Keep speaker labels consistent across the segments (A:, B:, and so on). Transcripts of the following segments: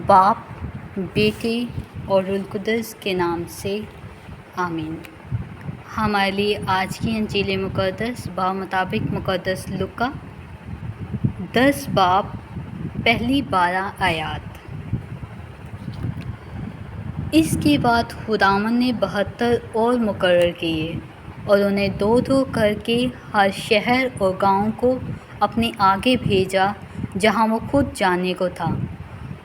A: باپ، بیٹے اور روح القدس کے نام سے آمین۔ ہمارے لیے آج کی انجیل مقدس بمطابق مقدس لوکا 10 باب پہلی 12 آیات۔ اس کے بعد خداوند نے 72 اور مقرر کیے اور انہیں 2 کر کے ہر شہر اور گاؤں کو اپنے آگے بھیجا جہاں وہ خود جانے کو تھا،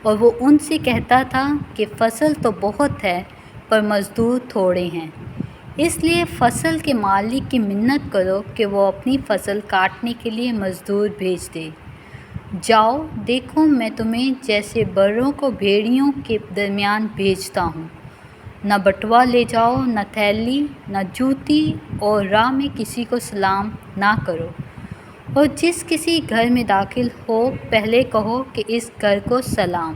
A: اور وہ ان سے کہتا تھا کہ فصل تو بہت ہے پر مزدور تھوڑے ہیں، اس لیے فصل کے مالک کی منت کرو کہ وہ اپنی فصل کاٹنے کے لیے مزدور بھیج دے۔ جاؤ، دیکھو میں تمہیں جیسے بروں کو بھیڑیوں کے درمیان بھیجتا ہوں۔ نہ بٹوا لے جاؤ، نہ تھیلی، نہ جوتی، اور راہ میں کسی کو سلام نہ کرو، اور جس کسی گھر میں داخل ہو پہلے کہو کہ اس گھر کو سلام۔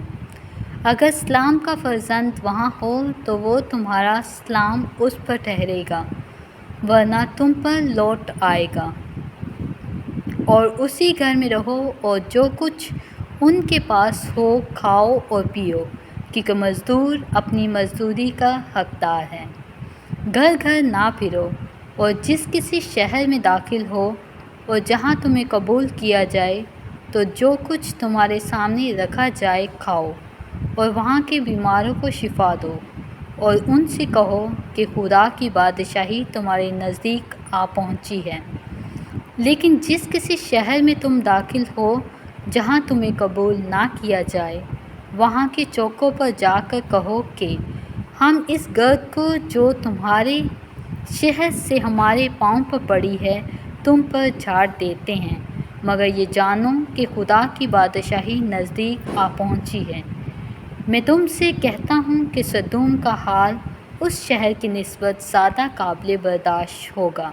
A: اگر سلام کا فرزند وہاں ہو تو وہ تمہارا سلام اس پر ٹھہرے گا، ورنہ تم پر لوٹ آئے گا، اور اسی گھر میں رہو اور جو کچھ ان کے پاس ہو کھاؤ اور پیو، کیونکہ مزدور اپنی مزدوری کا حقدار ہے۔ گھر گھر نہ پھرو، اور جس کسی شہر میں داخل ہو اور جہاں تمہیں قبول کیا جائے تو جو کچھ تمہارے سامنے رکھا جائے کھاؤ، اور وہاں کے بیماروں کو شفا دو، اور ان سے کہو کہ خدا کی بادشاہی تمہارے نزدیک آ پہنچی ہے۔ لیکن جس کسی شہر میں تم داخل ہو جہاں تمہیں قبول نہ کیا جائے، وہاں کے چوکوں پر جا کر کہو کہ ہم اس گرد کو جو تمہارے شہر سے ہمارے پاؤں پر پڑی ہے تم پر جھاڑ دیتے ہیں، مگر یہ جانو کہ خدا کی بادشاہی نزدیک آ پہنچی ہے۔ میں تم سے کہتا ہوں کہ سدوم کا حال اس شہر کی نسبت زیادہ قابل برداشت ہوگا۔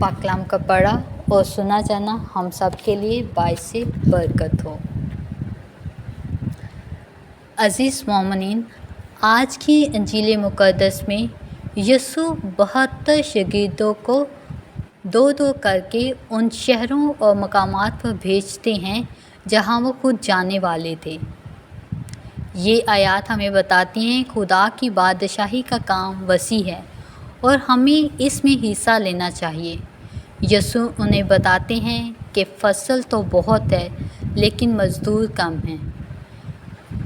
A: پاک کلام کا پڑھا اور سنا جانا ہم سب کے لیے باعث برکت ہو۔ عزیز مومنین، آج کی انجیل مقدس میں یسوع 72 شاگردوں کو 2 کر کے ان شہروں اور مقامات پر بھیجتے ہیں جہاں وہ خود جانے والے تھے۔ یہ آیات ہمیں بتاتی ہیں خدا کی بادشاہی کا کام وسیع ہے اور ہمیں اس میں حصہ لینا چاہیے۔ یسوع انہیں بتاتے ہیں کہ فصل تو بہت ہے لیکن مزدور کم ہیں۔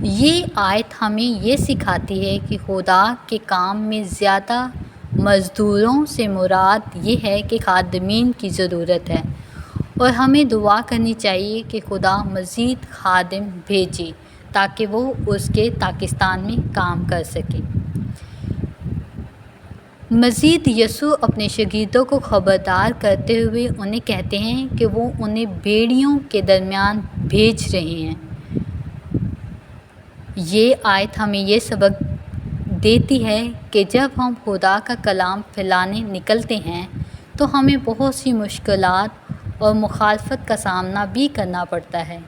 A: یہ آیت ہمیں یہ سکھاتی ہے کہ خدا کے کام میں زیادہ مزدوروں سے مراد یہ ہے کہ خادمین کی ضرورت ہے، اور ہمیں دعا کرنی چاہیے کہ خدا مزید خادم بھیجے تاکہ وہ اس کے پاکستان میں کام کر سکیں۔ مزید یسوع اپنے شاگردوں کو خبردار کرتے ہوئے انہیں کہتے ہیں کہ وہ انہیں بھیڑیوں کے درمیان بھیج رہے ہیں۔ یہ آیت ہمیں یہ سبق دیتی ہے کہ جب ہم خدا کا کلام پھیلانے نکلتے ہیں تو ہمیں بہت سی مشکلات اور مخالفت کا سامنا بھی کرنا پڑتا ہے،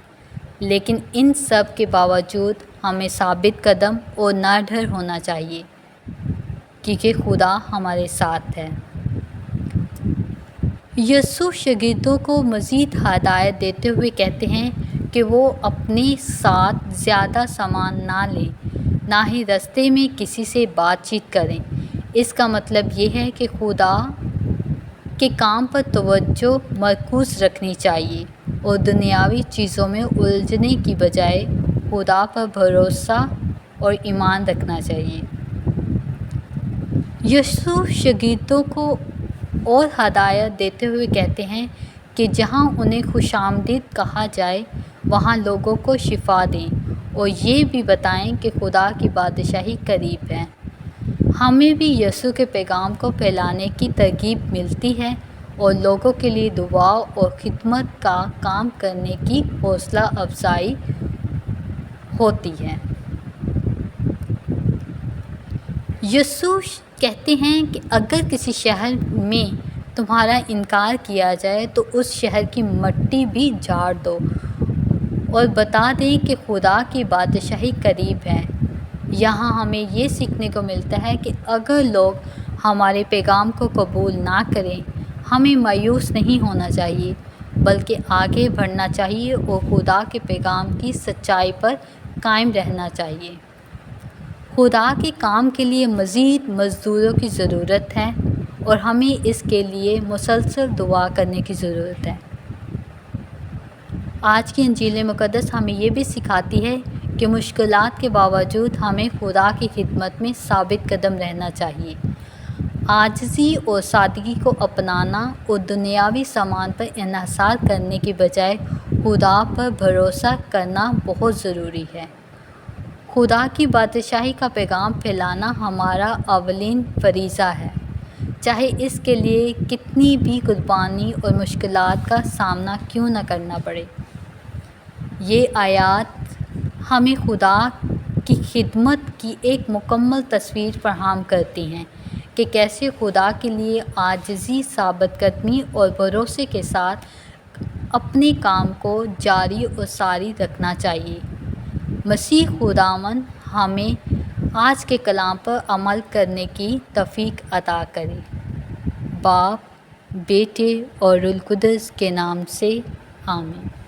A: لیکن ان سب کے باوجود ہمیں ثابت قدم اور نہ ڈر ہونا چاہیے، کیونکہ خدا ہمارے ساتھ ہے۔ یسوع شاگردوں کو مزید ہدایت دیتے ہوئے کہتے ہیں کہ وہ اپنے ساتھ زیادہ سامان نہ لیں، نہ ہی راستے میں کسی سے بات چیت کریں۔ اس کا مطلب یہ ہے کہ خدا کے کام پر توجہ مرکوز رکھنی چاہیے اور دنیاوی چیزوں میں الجھنے کی بجائے خدا پر بھروسہ اور ایمان رکھنا چاہیے۔ یسوع شاگردوں کو اور ہدایت دیتے ہوئے کہتے ہیں کہ جہاں انہیں خوش آمدید کہا جائے وہاں لوگوں کو شفا دیں، اور یہ بھی بتائیں کہ خدا کی بادشاہی قریب ہے۔ ہمیں بھی یسوع کے پیغام کو پھیلانے کی ترغیب ملتی ہے اور لوگوں کے لیے دعا اور خدمت کا کام کرنے کی حوصلہ افزائی ہوتی ہے۔ یسوع کہتے ہیں کہ اگر کسی شہر میں تمہارا انکار کیا جائے تو اس شہر کی مٹی بھی جھاڑ دو اور بتا دیں کہ خدا کی بادشاہی قریب ہے۔ یہاں ہمیں یہ سیکھنے کو ملتا ہے کہ اگر لوگ ہمارے پیغام کو قبول نہ کریں، ہمیں مایوس نہیں ہونا چاہیے، بلکہ آگے بڑھنا چاہیے اور خدا کے پیغام کی سچائی پر قائم رہنا چاہیے۔ خدا کے کام کے لیے مزید مزدوروں کی ضرورت ہے اور ہمیں اس کے لیے مسلسل دعا کرنے کی ضرورت ہے۔ آج کی انجیل مقدس ہمیں یہ بھی سکھاتی ہے کہ مشکلات کے باوجود ہمیں خدا کی خدمت میں ثابت قدم رہنا چاہیے۔ عاجزی اور سادگی کو اپنانا اور دنیاوی سامان پر انحصار کرنے کی بجائے خدا پر بھروسہ کرنا بہت ضروری ہے۔ خدا کی بادشاہی کا پیغام پھیلانا ہمارا اولین فریضہ ہے، چاہے اس کے لیے کتنی بھی قربانی اور مشکلات کا سامنا کیوں نہ کرنا پڑے۔ یہ آیات ہمیں خدا کی خدمت کی ایک مکمل تصویر فراہم کرتی ہیں کہ کیسے خدا کے لیے عاجزی، ثابت قدمی اور بھروسے کے ساتھ اپنے کام کو جاری و ساری رکھنا چاہیے۔ مسیح خداوند ہمیں آج کے کلام پر عمل کرنے کی توفیق عطا کرے۔ باپ، بیٹے اور روح القدس کے نام سے آمین۔